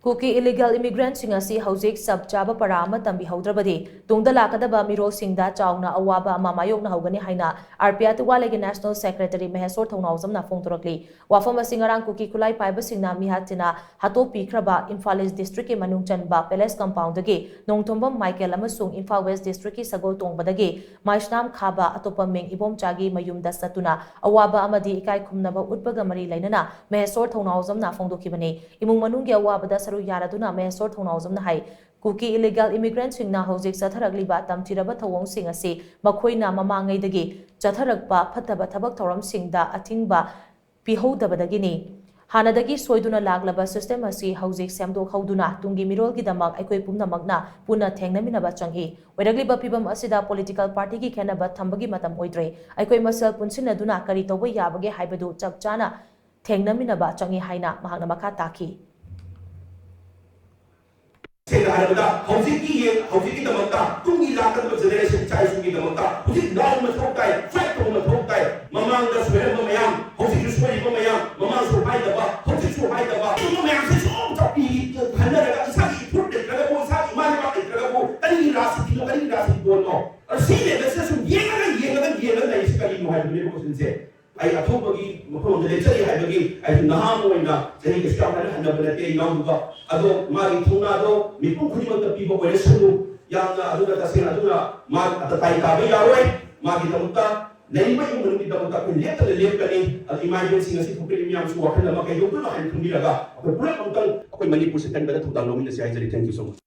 Kuki illegal immigrants singasi hauzik sab chaba para ama tambi haudrabadi tungda lakadaba miro singda chawna awaba ama mayokna haugani haina RPF walege National Secretary Mahesor Thongnauzamna phongtorakli wafam singarang kuki kulai paiba singna mihatina hatopi khraba Imphal East District ke manung chanba Palace Compound dagi nongthombam Michael amasung Imphal West District ki sagol tongbadagi Maishnam khaba atopa meng ibom chagi mayumda satuna awaba amadi ikai khumnaba utbaga mari lainana Mahesor Thongnauzamna phongdokibani imung manunggi awabada Yaraduna Mahesor Thongnauzamna hai Kuki illegal immigrants singna hojik chatharagliba tamthiraba thawong sing ase makhoina mamangaidagi chatharakpa phataba thabak thoram singda athingba pihodabadagini hanadagi soiduna laglaba system asi hojik semdok hauduna tungi mirolgi damak aikoi pumnamakna puna thengnaminaba changi oiragliba pibam asida political party gi khenaba thambagi matam oidre aikoi masal punsinaduna kari toba yabage haibadu chapchana thengnaminaba changi haina mahakna makha taki hꯧꯖꯤꯛꯀꯤ ꯗꯃꯛꯇ ꯇꯨꯡꯒꯤ ꯂꯥꯛꯀꯗꯕ generation ꯏꯆꯥ ꯏꯁꯨꯒꯤ ꯗꯃꯛꯇ ꯍꯧꯖꯤꯛ ꯅꯥꯎ ꯃꯊꯧ ꯇꯥꯏ fight ꯇꯧꯕ ꯃꯊꯧ ꯇꯥꯏ ꯃꯃꯥꯡꯗ ꯁꯣꯏꯔꯝꯕ ꯃꯌꯥꯝ ꯍꯧꯖꯤꯛꯁꯨ ꯁꯣꯏꯔꯤꯕ ꯃꯌꯥꯝ ꯃꯃꯥꯡꯁꯨ ꯍꯥꯏꯗꯕ ꯍꯧꯖꯤꯛꯁꯨ ꯍꯥꯏꯗꯕ ꯁꯤꯒꯨꯝꯕ ꯃꯌꯥꯝꯁꯦ ꯁꯨꯝ ꯈꯟꯅꯔꯒ ꯏꯁꯥꯒꯤ ꯏꯐꯣꯔꯠ ꯂꯩꯇ꯭ꯔꯒꯕꯨ ꯏꯁꯥꯒꯤ ꯏꯃꯥ ꯂꯩꯕꯥꯛ ꯂꯩꯇ꯭ꯔꯒꯕꯨ ꯀꯔꯤꯒꯤ ꯔꯥꯖꯅꯤꯇꯤꯅꯣ ꯀꯔꯤꯒꯤ ꯔꯥꯖꯅꯤꯇꯤꯅꯣ ꯁꯤ ꯂꯦꯚꯦꯜꯁꯤꯗ ꯁꯨꯝ ꯌꯦꯡꯉꯒ ꯂꯩꯔꯤꯁꯤ ꯀꯔꯤꯅꯣ ꯍꯥꯏꯕꯗꯨꯅꯦꯕ ꯀꯣꯏꯁꯟꯁꯦ ꯑꯩ ꯑꯊꯧꯕꯒꯤ ꯃꯐꯝꯗ ꯂꯦꯞꯆꯔꯤ ꯍꯥꯏꯕꯒꯤ ꯑꯩꯁꯨ ꯅꯍꯥ ꯑꯣꯏꯅ ꯆꯍꯤ ꯀꯩꯁꯨ ꯌꯥꯝ ꯀꯟꯅ ꯍꯟꯅꯕ ꯅꯠꯇꯦ ꯏꯅꯥꯎꯗꯨꯒ ꯑꯗꯣ ꯃꯥꯒꯤ ꯊꯧꯅꯥꯗꯣ ꯃꯤꯄꯨꯝ ꯈꯨꯗꯤꯡꯃꯛꯇ ꯄꯤꯕ ꯑꯣꯏꯔꯁꯅꯨ ꯌꯥꯝꯅ ꯑꯗꯨꯒ ꯇꯁꯦꯡꯅ ꯑꯗꯨꯅ ꯃꯥ ꯑꯇꯇꯥꯏ ꯇꯥꯕ ꯌꯥꯔꯣꯏ ꯃꯥꯒꯤꯗꯃꯛꯇ ꯂꯩꯔꯤꯕ ꯏꯃꯨꯡ ꯃꯅꯨꯡꯒꯤꯗꯃꯛꯇ ꯑꯩꯈꯣꯏ ꯂꯦꯞꯇꯅ ꯂꯦꯞꯀꯅꯤ ꯑꯗꯨ ꯏꯃꯥ ꯏꯕꯦꯜꯁꯤꯡ ꯑꯁꯤ ꯊꯣꯛꯂꯤꯕ ꯃꯌꯥꯝꯁꯨ ꯋꯥꯈꯜ ꯑꯃ ꯀꯩꯗꯧꯗꯣꯏꯅꯣ ꯍꯥꯏꯅ ꯈꯟꯕꯤꯔꯒ ꯑꯩꯈꯣꯏ ꯄꯨꯂꯞ ꯑꯃꯨꯛꯇꯪ ꯑꯩꯈꯣꯏ ꯃꯅꯤꯄꯨꯔꯁꯦ ꯀꯟꯕꯗ ꯊꯧꯗꯥꯡ ꯂꯧꯃꯤꯟꯅꯁꯤ ꯍꯥꯏꯖꯔꯤ ꯊꯦꯡꯛ ꯌꯨ ꯁꯣ ꯃꯆ